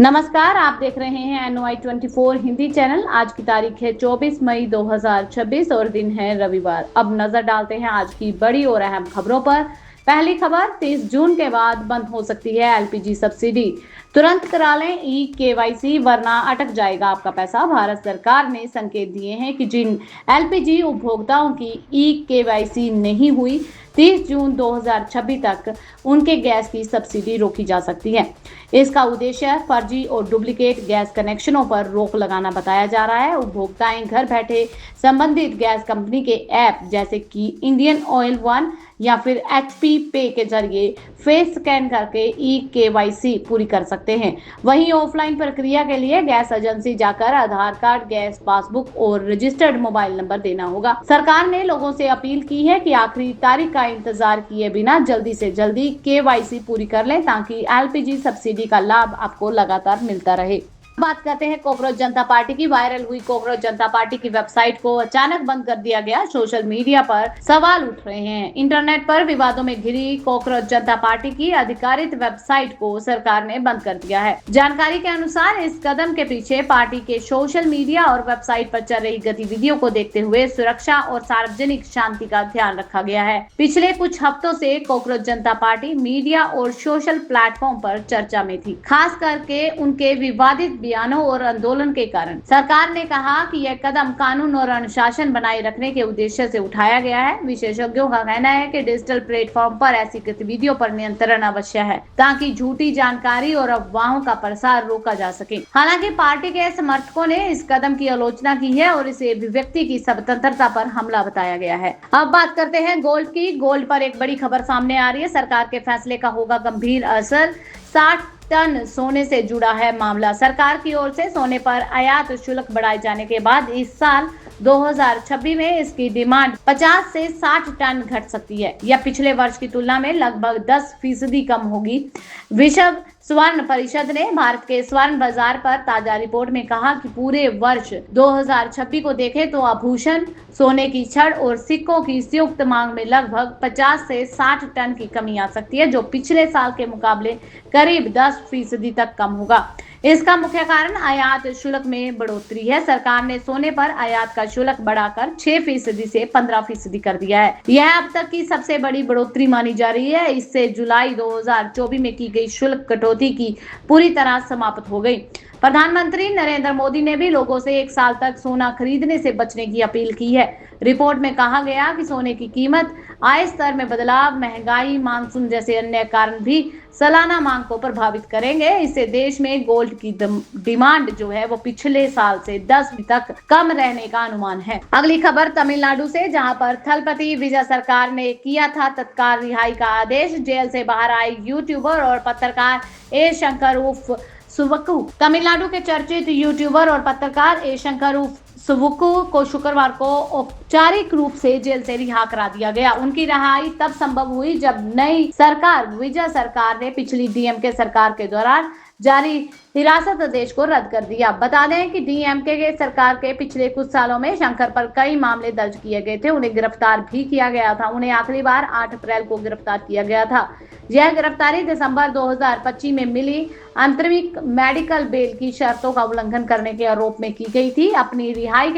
नमस्कार, आप देख रहे हैं NOI 24 हिंदी चैनल। आज की तारीख है 24 मई 2026 और दिन है रविवार। अब नजर डालते हैं आज की बड़ी और अहम खबरों पर। पहली खबर, 30 जून के बाद बंद हो सकती है LPG सब्सिडी। तुरंत करा लें KYC वरना अटक जाएगा आपका पैसा। भारत सरकार ने संकेत दिए हैं कि जिन LPG उपभोक्ताओं की KYC नहीं हुई 30 जून 2026 तक उनके गैस की सब्सिडी रोकी जा सकती है। इसका उद्देश्य फर्जी और डुप्लीकेट गैस कनेक्शनों पर रोक लगाना बताया जा रहा है। उपभोक्ताएं घर बैठे संबंधित गैस कंपनी के ऐप जैसे कि इंडियन ऑयल वन या फिर HP पे के जरिए फेस स्कैन करके KYC पूरी कर सकते हैं। वहीं ऑफलाइन प्रक्रिया के लिए गैस एजेंसी जाकर आधार कार्ड, गैस पासबुक और रजिस्टर्ड मोबाइल नंबर देना होगा। सरकार ने लोगों से अपील की है कि आखिरी तारीख का इंतजार किए बिना जल्दी से जल्दी KYC पूरी कर लें ताकि LPG सब्सिडी का लाभ आपको लगातार मिलता रहे। बात करते हैं कॉकरोच जनता पार्टी की। वायरल हुई कॉकरोच जनता पार्टी की वेबसाइट को अचानक बंद कर दिया गया। सोशल मीडिया पर सवाल उठ रहे हैं। इंटरनेट पर विवादों में घिरी कॉकरोच जनता पार्टी की आधिकारिक वेबसाइट को सरकार ने बंद कर दिया है। जानकारी के अनुसार इस कदम के पीछे पार्टी के सोशल मीडिया और वेबसाइट पर चल रही गतिविधियों को देखते हुए सुरक्षा और सार्वजनिक शांति का ध्यान रखा गया है। पिछले कुछ हफ्तों से कॉकरोच जनता पार्टी मीडिया और सोशल प्लेटफॉर्म पर चर्चा में थी, खास करके उनके विवादित बयानों और आंदोलन के कारण। सरकार ने कहा कि यह कदम कानून और अनुशासन बनाए रखने के उद्देश्य से उठाया गया है। विशेषज्ञों का कहना है कि डिजिटल प्लेटफॉर्म पर ऐसी गतिविधियों पर नियंत्रण अवश्य है ताकि झूठी जानकारी और अफवाहों का प्रसार रोका जा सके। हालांकि पार्टी के समर्थकों ने इस कदम की आलोचना की है और इसे अभिव्यक्ति की स्वतंत्रता पर हमला बताया गया है। अब बात करते हैं गोल्ड की। गोल्ड पर एक बड़ी खबर सामने आ रही है। सरकार के फैसले का होगा गंभीर असर। 60 टन सोने से जुड़ा है मामला। सरकार की ओर से सोने पर आयात शुल्क बढ़ाए जाने के बाद इस साल 2026 में इसकी डिमांड 50 से 60 टन घट सकती है। यह पिछले वर्ष की तुलना में लगभग 10% कम होगी। विश्व स्वर्ण परिषद ने भारत के स्वर्ण बाजार पर ताजा रिपोर्ट में कहा कि पूरे वर्ष 2026 को देखें तो आभूषण, सोने की छड़ और सिक्कों की संयुक्त मांग में लगभग 50 से 60 टन की कमी आ सकती है, जो पिछले साल के मुकाबले करीब 10% तक कम होगा। इसका मुख्य कारण आयात शुल्क में बढ़ोतरी है। सरकार ने सोने पर आयात का शुल्क बढ़ाकर 6% से 15% कर दिया है। यह अब तक की सबसे बड़ी बढ़ोतरी मानी जा रही है। इससे जुलाई 2024 में की गई शुल्क कटौती की पूरी तरह समाप्त हो गई। प्रधानमंत्री नरेंद्र मोदी ने भी लोगों से 1 साल तक सोना खरीदने से बचने की अपील की है। रिपोर्ट में कहा गया कि सोने की कीमत, आय स्तर में बदलाव, महंगाई, मानसून जैसे अन्य कारण भी सालाना मांग को प्रभावित करेंगे। इससे देश में गोल्ड की डिमांड जो है वो पिछले साल से 10 तक कम रहने का अनुमान है। अगली खबर तमिलनाडु से, जहां पर थलपति विजय सरकार ने किया था तत्काल रिहाई का आदेश। जेल से बाहर आए यूट्यूबर और पत्रकार ए शंकर उर्फ सुवक्कू। तमिलनाडु के चर्चित यूट्यूबर और पत्रकार ए शंकर उर्फ सुवक्कू को शुक्रवार को औपचारिक रूप से जेल से रिहा करा दिया गया। उनकी रिहाई तब संभव हुई जब नई सरकार विजय सरकार ने पिछली DMK सरकार के दौरान जारी हिरासत आदेश को रद्द कर दिया। बता दें कि DMK के सरकार के पिछले कुछ सालों में शंकर पर कई मामले दर्ज किए गए थे। उन्हें गिरफ्तार भी किया गया था। उन्हें आखिरी बार 8 अप्रैल को गिरफ्तार किया गया था। यह गिरफ्तारी दिसंबर 2025 में मिली अंतरिम मेडिकल बेल की शर्तों का उल्लंघन करने के आरोप में की गई थी। अपनी रिहाई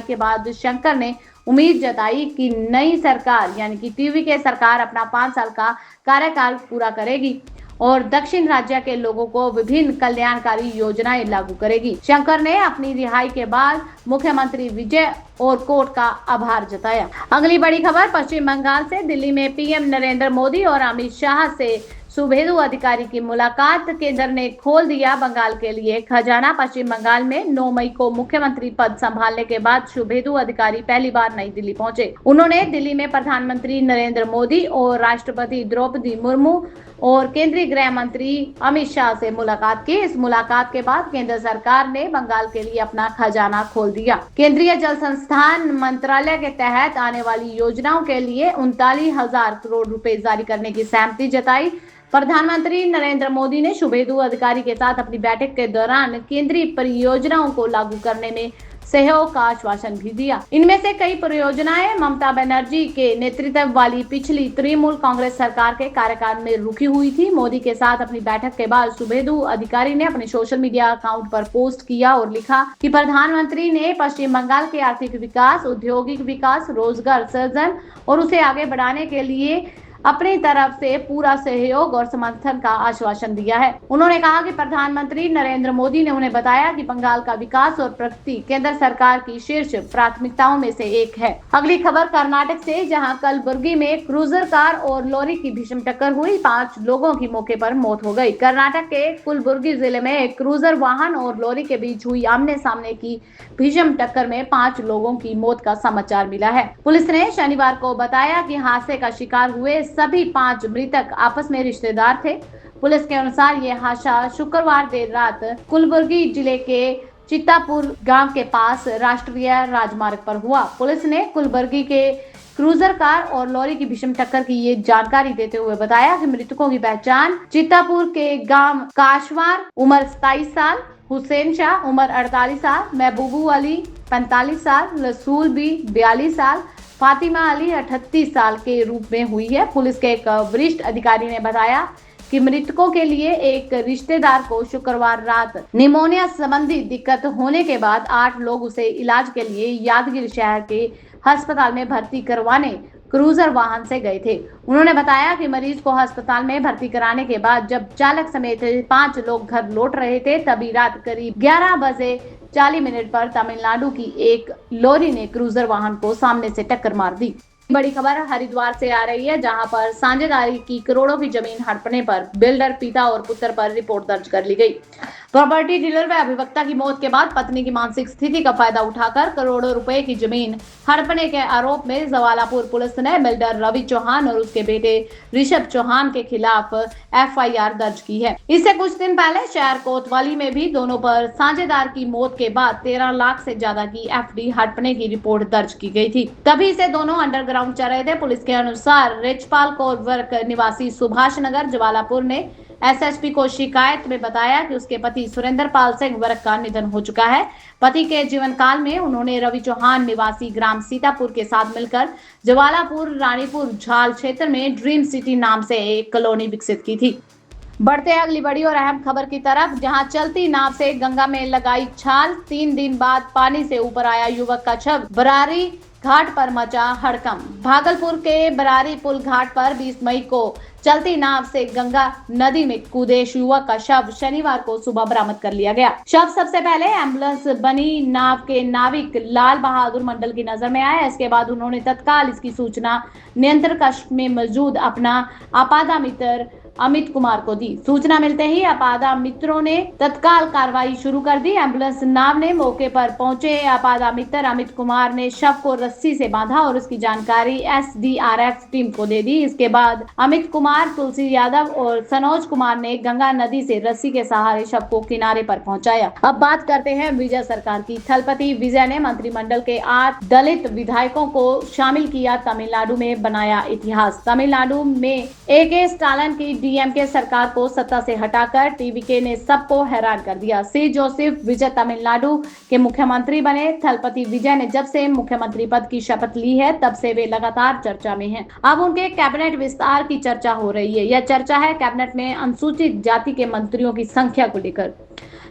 के बाद शंकर ने उम्मीद जताई कि नई सरकार यानी कि TVK सरकार अपना 5 साल का कार्यकाल पूरा करेगी और दक्षिण राज्य के लोगों को विभिन्न कल्याणकारी योजनाएं लागू करेगी। शंकर ने अपनी रिहाई के बाद मुख्यमंत्री विजय और कोर्ट का आभार जताया। अगली बड़ी खबर पश्चिम बंगाल से। दिल्ली में PM नरेंद्र मोदी और अमित शाह से सुभेदु अधिकारी की मुलाकात। केंद्र ने खोल दिया बंगाल के लिए खजाना। पश्चिम बंगाल में 9 मई को मुख्यमंत्री पद संभालने के बाद सुभेदु अधिकारी पहली बार नई दिल्ली पहुंचे। उन्होंने दिल्ली में प्रधानमंत्री नरेंद्र मोदी और राष्ट्रपति द्रौपदी मुर्मू और केंद्रीय गृह मंत्री अमित शाह से मुलाकात की। इस मुलाकात के बाद केंद्र सरकार ने बंगाल के लिए अपना खजाना खोल दिया। केंद्रीय जल संस्थान मंत्रालय के तहत आने वाली योजनाओं के लिए 39,000 करोड़ रुपए जारी करने की सहमति जताई। प्रधानमंत्री नरेंद्र मोदी ने सुभेदु अधिकारी के साथ अपनी बैठक के दौरान केंद्रीय परियोजनाओं को लागू करने में सहयोग का आश्वासन भी दिया। इनमें से कई परियोजनाएं ममता बनर्जी के नेतृत्व वाली पिछली तृणमूल कांग्रेस सरकार के कार्यकाल में रुकी हुई थी। मोदी के साथ अपनी बैठक के बाद शुभेंदु अधिकारी ने अपने सोशल मीडिया अकाउंट पर पोस्ट किया और लिखा कि प्रधानमंत्री ने पश्चिम बंगाल के आर्थिक विकास, औद्योगिक विकास, रोजगार सृजन और उसे आगे बढ़ाने के लिए अपनी तरफ से पूरा सहयोग और समर्थन का आश्वासन दिया है। उन्होंने कहा कि प्रधानमंत्री नरेंद्र मोदी ने उन्हें बताया कि बंगाल का विकास और प्रगति केंद्र सरकार की शीर्ष प्राथमिकताओं में से एक है। अगली खबर कर्नाटक से, जहां कलबुर्गी में क्रूजर कार और लॉरी की भीषण टक्कर हुई, 5 लोगों की मौके पर मौत हो गई। कर्नाटक के कलबुर्गी जिले में एक क्रूजर वाहन और लॉरी के बीच हुई आमने सामने की भीषण टक्कर में 5 लोगों की मौत का समाचार मिला है। पुलिस ने शनिवार को बताया कि हादसे का शिकार हुए सभी 5 मृतक आपस में रिश्तेदार थे। पुलिस के अनुसार ये हादसा शुक्रवार देर रात कलबुर्गी जिले के चित्तापुर गांव के पास राष्ट्रीय राजमार्ग पर हुआ। पुलिस ने कलबुर्गी के क्रूजर कार और लॉरी की भीषण टक्कर की ये जानकारी देते हुए बताया कि मृतकों की पहचान चित्तापुर के गांव काशवार उम्र 27 साल, हुसैन शाह उम्र 48 साल, महबूबू अली 45 साल, रसूल बी 42 साल, फातिमा अली 38 साल के रूप में हुई है। पुलिस के एक वरिष्ठ अधिकारी ने बताया कि मृतकों के लिए एक रिश्तेदार को शुक्रवार रात निमोनिया संबंधी दिक्कत होने के बाद 8 लोग उसे इलाज के लिए यादगिरी शहर के अस्पताल में भर्ती करवाने क्रूजर वाहन से गए थे। उन्होंने बताया कि मरीज को अस्पताल में भर्ती कराने के बाद जब चालक समेत 5 लोग घर लौट रहे थे, तभी रात करीब 11 बजे 40 मिनट पर तमिलनाडु की एक लॉरी ने क्रूजर वाहन को सामने से टक्कर मार दी। बड़ी खबर हरिद्वार से आ रही है, जहां पर साझेदारी की करोड़ों की जमीन हड़पने पर बिल्डर, पिता और पुत्र पर रिपोर्ट दर्ज कर ली गई। प्रॉपर्टी डीलर व अभिवक्ता की मौत के बाद पत्नी की मानसिक स्थिति का फायदा उठाकर करोड़ों रुपए की जमीन हड़पने के आरोप में जवालापुर पुलिस ने बिल्डर रवि चौहान और उसके बेटे ऋषभ चौहान के खिलाफ FIR दर्ज की है। इससे कुछ दिन पहले शहर कोतवाली में भी दोनों पर साझेदार की मौत के बाद 13 लाख से ज्यादा की FD हड़पने की रिपोर्ट दर्ज की गई थी। तभी से दोनों अंडरग्राउंड चल रहे थे। पुलिस के अनुसार रिचपाल कोरवर्क निवासी सुभाष नगर जवालापुर ने SSP को शिकायत में बताया कि उसके पति सुरेंद्र पाल सिंह वर्क का निधन हो चुका है। पति के जीवन काल में उन्होंने रवि चौहान निवासी ग्राम सीतापुर के साथ मिलकर जवालापुर रानीपुर झाल क्षेत्र में ड्रीम सिटी नाम से एक कॉलोनी विकसित की थी। बढ़ते हैं अगली बड़ी और अहम खबर की तरफ, जहां चलती नाव से गंगा में लगाई छाल, 3 दिन बाद पानी से ऊपर आया युवक का शव, बरारी घाट पर मचा हड़कंप। भागलपुर के बरारी पुल घाट पर 20 मई को चलती नाव से गंगा नदी में कूदे युवक का शव शनिवार को सुबह बरामद कर लिया गया। शव सबसे पहले एम्बुलेंस बनी नाव के नाविक लाल बहादुर मंडल की नजर में आया। इसके बाद उन्होंने तत्काल इसकी सूचना नियंत्रण कक्ष में मौजूद अपना आपादा मित्र अमित कुमार को दी। सूचना मिलते ही आपादा मित्रों ने तत्काल कार्रवाई शुरू कर दी। एम्बुलेंस नाव ने मौके पर पहुंचे आपादा मित्र अमित कुमार ने शव को रस्सी से बांधा और उसकी जानकारी SDRF टीम को दे दी। इसके बाद अमित कुमार, तुलसी यादव और सनोज कुमार ने गंगा नदी से रस्सी के सहारे शव को किनारे पर पहुंचाया। अब बात करते हैं विजय सरकार की। थलपति विजय ने मंत्रिमंडल के 8 दलित विधायकों को शामिल किया, तमिलनाडु में बनाया इतिहास। तमिलनाडु में AK स्टालिन की DMK सरकार को सत्ता से हटाकर TVK ने सबको हैरान कर दिया। C जोसेफ विजय तमिलनाडु के मुख्यमंत्री बने। थलपति विजय ने जब से मुख्यमंत्री पद की शपथ ली है, तब से वे लगातार चर्चा में हैं। अब उनके कैबिनेट विस्तार की चर्चा हो रही है। यह चर्चा है कैबिनेट में अनुसूचित जाति के मंत्रियों की संख्या को लेकर।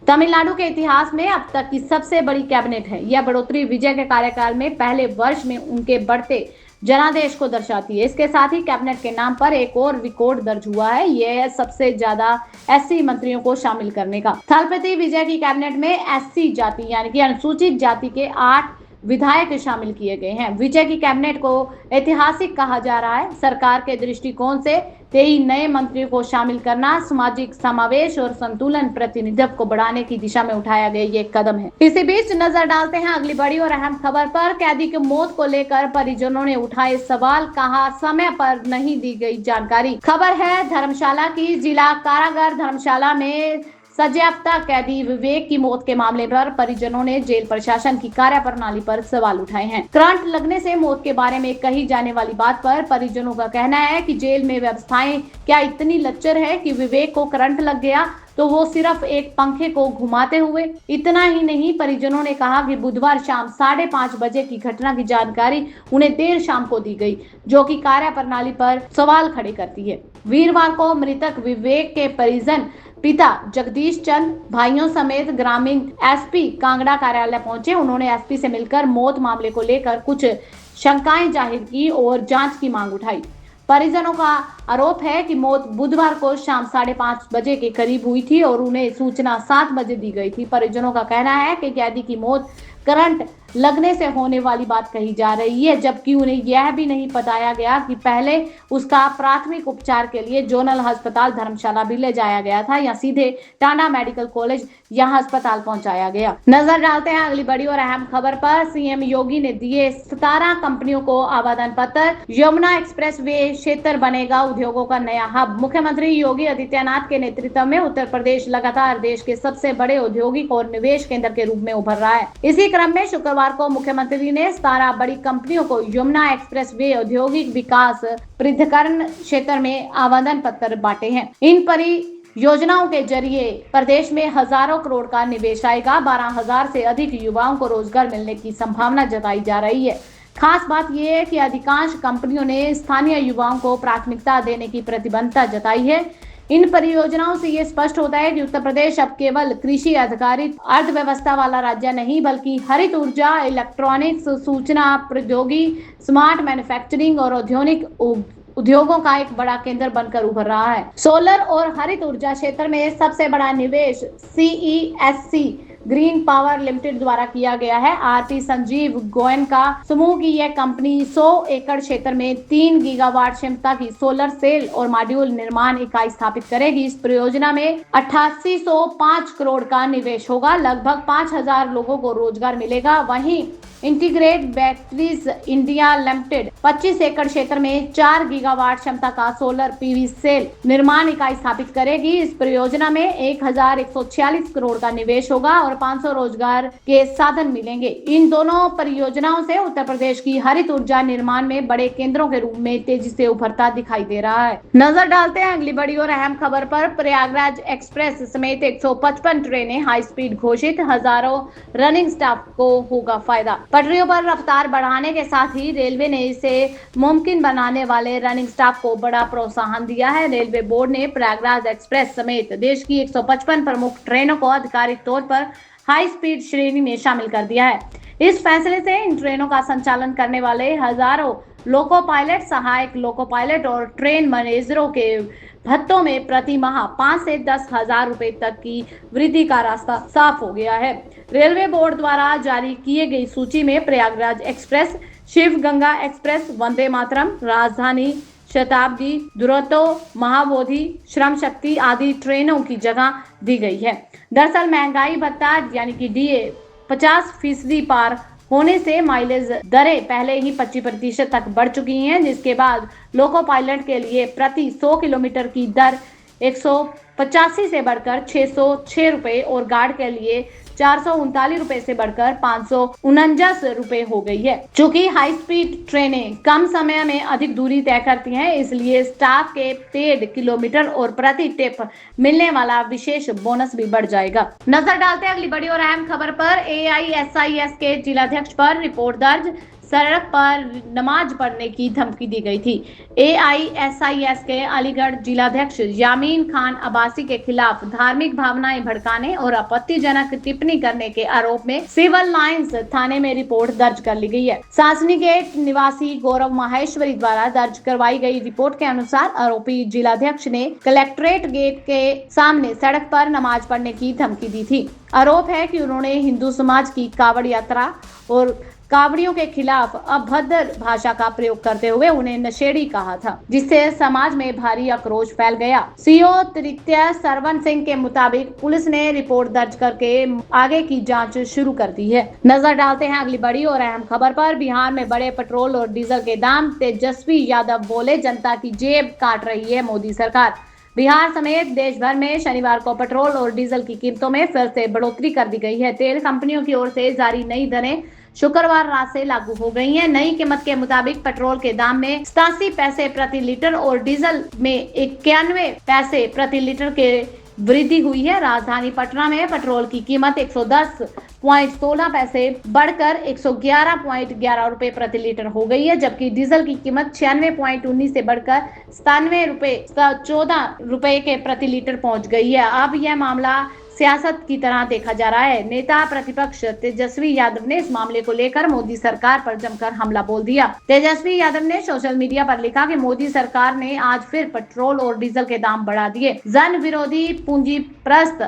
तमिलनाडु के इतिहास में अब तक की सबसे बड़ी कैबिनेट है। यह बढ़ोतरी विजय के कार्यकाल में पहले वर्ष में उनके बढ़ते जनादेश को दर्शाती है। इसके साथ ही कैबिनेट के नाम पर एक और रिकॉर्ड दर्ज हुआ है। यह है सबसे ज्यादा SC मंत्रियों को शामिल करने का। थलपति विजय की कैबिनेट में SC जाति यानी कि अनुसूचित जाति के 8 विधायक शामिल किए गए हैं। विजय की कैबिनेट को ऐतिहासिक कहा जा रहा है। सरकार के दृष्टिकोण से 23 नए मंत्रियों को शामिल करना सामाजिक समावेश और संतुलन प्रतिनिधित्व को बढ़ाने की दिशा में उठाया गया ये कदम है। इसी बीच नजर डालते हैं अगली बड़ी और अहम खबर पर। कैदी की मौत को लेकर परिजनों ने उठाए सवाल, कहा समय पर नहीं दी गई जानकारी। खबर है धर्मशाला की। जिला कारागार धर्मशाला में सजायाफ्ता कैदी विवेक की मौत के मामले पर परिजनों ने जेल प्रशासन की कार्यप्रणाली पर सवाल उठाए हैं। करंट लगने से मौत के बारे में कही जाने वाली बात पर परिजनों का कहना है कि जेल में व्यवस्थाएं क्या इतनी लच्चर है कि विवेक को करंट लग गया तो वो सिर्फ एक पंखे को घुमाते हुए। इतना ही नहीं, परिजनों ने कहा कि बुधवार शाम 5:30 बजे की घटना की जानकारी उन्हें देर शाम को दी गई, जो कि कार्यप्रणाली पर सवाल खड़े करती है। वीरवार को मृतक विवेक के परिजन पिता जगदीश चंद भाइयों समेत ग्रामीण एसपी कांगड़ा कार्यालय पहुंचे। उन्होंने एसपी से मिलकर मौत मामले को लेकर कुछ शंकाएं जाहिर की और जांच की मांग उठाई। परिजनों का आरोप है कि मौत बुधवार को शाम 5:30 बजे के करीब हुई थी और उन्हें सूचना 7 बजे दी गई थी। परिजनों का कहना है कि कैदी की मौत करंट लगने से होने वाली बात कही जा रही है, जबकि उन्हें यह भी नहीं बताया गया कि पहले उसका प्राथमिक उपचार के लिए जोनल अस्पताल धर्मशाला भी ले जाया गया था या सीधे टांडा मेडिकल कॉलेज यहाँ अस्पताल पहुंचाया गया। नजर डालते हैं अगली बड़ी और अहम खबर पर। सीएम योगी ने दिए 17 कंपनियों को आवेदन पत्र। यमुना एक्सप्रेस वे क्षेत्र बनेगा उद्योगों का नया हब। मुख्यमंत्री योगी आदित्यनाथ के नेतृत्व में उत्तर प्रदेश लगातार देश के सबसे बड़े औद्योगिक और निवेश केंद्र के रूप में उभर रहा है। इसी क्रम में शुक्रवार को मुख्यमंत्री ने 17 बड़ी कंपनियों को यमुना एक्सप्रेस वे औद्योगिक विकास प्राधिकरण क्षेत्र में आवेदन पत्र बांटे हैं। इन परियोजनाओं के जरिए प्रदेश में हजारों करोड़ का निवेश आएगा। 12,000 से अधिक युवाओं को रोजगार मिलने की संभावना जताई जा रही है। खास बात यह है कि अधिकांश कंपनियों ने स्थानीय युवाओं को प्राथमिकता देने की प्रतिबद्धता जताई है। इन परियोजनाओं से ये स्पष्ट होता है कि उत्तर प्रदेश अब केवल कृषि आधारित अर्थव्यवस्था वाला राज्य नहीं, बल्कि हरित ऊर्जा, इलेक्ट्रॉनिक्स, सूचना प्रौद्योगिकी, स्मार्ट मैन्युफैक्चरिंग और औद्योगिक उद्योगों का एक बड़ा केंद्र बनकर उभर रहा है। सोलर और हरित ऊर्जा क्षेत्र में सबसे बड़ा निवेश CESC ग्रीन पावर लिमिटेड द्वारा किया गया है। आरपी संजीव गोयनका समूह की यह कंपनी 100 एकड़ क्षेत्र में 3 गीगावाट क्षमता की सोलर सेल और मॉड्यूल निर्माण इकाई स्थापित करेगी। इस परियोजना में 8805 करोड़ का निवेश होगा। लगभग 5000 लोगों को रोजगार मिलेगा। वहीं इंटीग्रेट बैटरीज इंडिया लिमिटेड 25 एकड़ क्षेत्र में 4 गीगावाट क्षमता का सोलर PV सेल निर्माण इकाई स्थापित करेगी। इस परियोजना में 1146 करोड़ का निवेश होगा और 500 रोजगार के साधन मिलेंगे। इन दोनों परियोजनाओं से उत्तर प्रदेश की हरित ऊर्जा निर्माण में बड़े केंद्रों के रूप में तेजी से उभरता दिखाई दे रहा है। नजर डालते हैं अगली बड़ी और अहम खबर पर। प्रयागराज एक्सप्रेस समेत 155 ट्रेनें हाई स्पीड घोषित। हजारों रनिंग स्टाफ को होगा फायदा। पटरियों पर रफ्तार बढ़ाने के साथ ही रेलवे ने इसे मुमकिन बनाने वाले रनिंग स्टाफ को बड़ा प्रोत्साहन दिया है। रेलवे बोर्ड ने प्रयागराज एक्सप्रेस समेत देश की 155 प्रमुख ट्रेनों को आधिकारिक तौर पर हाई स्पीड श्रेणी में शामिल कर दिया है। इस फैसले से इन ट्रेनों का संचालन करने वाले हजारों लोको पायलट, सहायक लोको पायलट और ट्रेन मैनेजरों के भत्तों में प्रति माह 5 से 10 हजार रुपए तक की वृद्धि का रास्ता साफ हो गया है। रेलवे बोर्ड द्वारा जारी किए गई सूची में प्रयागराज एक्सप्रेस, शिव गंगा एक्सप्रेस, वंदे मातरम, राजधानी शताब्दी, दुरंतो, महाबोधि, श्रम शक्ति आदि ट्रेनों की जगह दी गई है। दरअसल महंगाई भत्ता यानी कि DA 50% पार होने से माइलेज दरें पहले ही 25% तक बढ़ चुकी हैं, जिसके बाद लोको पायलट के लिए प्रति 100 किलोमीटर की दर 185 से बढ़कर 606 रुपए और गार्ड के लिए 439 रुपए से बढ़कर 549 रुपए हो गई है। चूंकि हाई स्पीड ट्रेनें कम समय में अधिक दूरी तय करती हैं, इसलिए स्टाफ के पेड किलोमीटर और प्रति टिप मिलने वाला विशेष बोनस भी बढ़ जाएगा। नजर डालते हैं अगली बड़ी और अहम खबर पर। AISIS के जिलाध्यक्ष पर रिपोर्ट दर्ज। सड़क पर नमाज पढ़ने की धमकी दी गई थी। AISIS के अलीगढ़ जिलाध्यक्ष यामीन खान अब्बासी के खिलाफ धार्मिक भावनाएं भड़काने और आपत्तिजनक टिप्पणी करने के आरोप में सिविल लाइंस थाने में रिपोर्ट दर्ज कर ली गई है। सासनी गेट निवासी गौरव माहेश्वरी द्वारा दर्ज करवाई गई रिपोर्ट के अनुसार आरोपी जिलाध्यक्ष ने कलेक्ट्रेट गेट के सामने सड़क पर नमाज पढ़ने की धमकी दी थी। आरोप है कि उन्होंने हिंदू समाज की कावड़ यात्रा और कावड़ियों के खिलाफ अभद्र भाषा का प्रयोग करते हुए उन्हें नशेड़ी कहा था, जिससे समाज में भारी आक्रोश फैल गया। CO तृतीय सरवन सिंह के मुताबिक पुलिस ने रिपोर्ट दर्ज करके आगे की जांच शुरू कर दी है। नजर डालते हैं अगली बड़ी और अहम खबर पर। बिहार में बढ़े पेट्रोल और डीजल के दाम। तेजस्वी यादव बोले, जनता की जेब काट रही है मोदी सरकार। बिहार समेत देश भर में शनिवार को पेट्रोल और डीजल की कीमतों में फिर से बढ़ोतरी कर दी गई है। तेल कंपनियों की ओर से जारी नई दरें शुक्रवार रात से लागू हो गई हैं। नई कीमत के मुताबिक पेट्रोल के दाम में 87 पैसे प्रति लीटर और डीजल में 91 पैसे प्रति लीटर के वृद्धि हुई है। राजधानी पटना में पेट्रोल की कीमत 110.16 पैसे बढ़कर 111.11 रुपए प्रति लीटर हो गई है, जबकि डीजल की कीमत 96.19 से बढ़कर 97.14 रुपए के प्रति लीटर पहुंच गई है। अब यह मामला सियासत की तरह देखा जा रहा है। नेता प्रतिपक्ष तेजस्वी यादव ने इस मामले को लेकर मोदी सरकार पर जमकर हमला बोल दिया। तेजस्वी यादव ने सोशल मीडिया पर लिखा कि मोदी सरकार ने आज फिर पेट्रोल और डीजल के दाम बढ़ा दिए। जन विरोधी पूंजी प्रस्त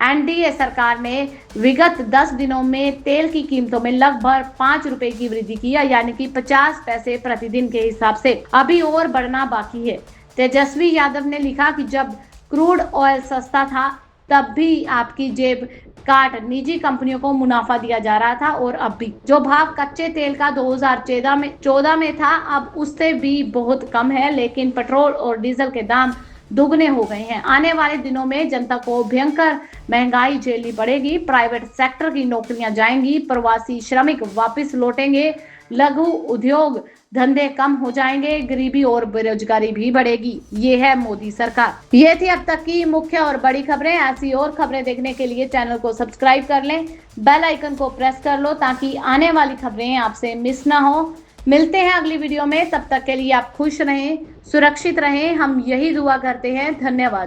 एनडीए सरकार ने विगत 10 दिनों में तेल की कीमतों में लगभग 5 रुपए की वृद्धि की है, यानी कि 50 पैसे प्रतिदिन के हिसाब से अभी और बढ़ना बाकी है। तेजस्वी यादव ने लिखा कि जब क्रूड ऑयल सस्ता था तब भी आपकी जेब काट निजी कंपनियों को मुनाफा दिया जा रहा था, और अब भी जो भाव कच्चे तेल का 2014 में था अब उससे भी बहुत कम है, लेकिन पेट्रोल और डीजल के दाम दुगने हो गए हैं। आने वाले दिनों में जनता को भयंकर महंगाई झेलनी पड़ेगी। प्राइवेट सेक्टर की नौकरियां जाएंगी, प्रवासी श्रमिक वापस लौटेंगे, लघु उद्योग धंधे कम हो जाएंगे, गरीबी और बेरोजगारी भी बढ़ेगी। ये है मोदी सरकार। ये थी अब तक की मुख्य और बड़ी खबरें। ऐसी और खबरें देखने के लिए चैनल को सब्सक्राइब कर लें, बेल आइकन को प्रेस कर लो ताकि आने वाली खबरें आपसे मिस ना हो। मिलते हैं अगली वीडियो में, तब तक के लिए आप खुश रहें, सुरक्षित रहें, हम यही दुआ करते हैं। धन्यवाद।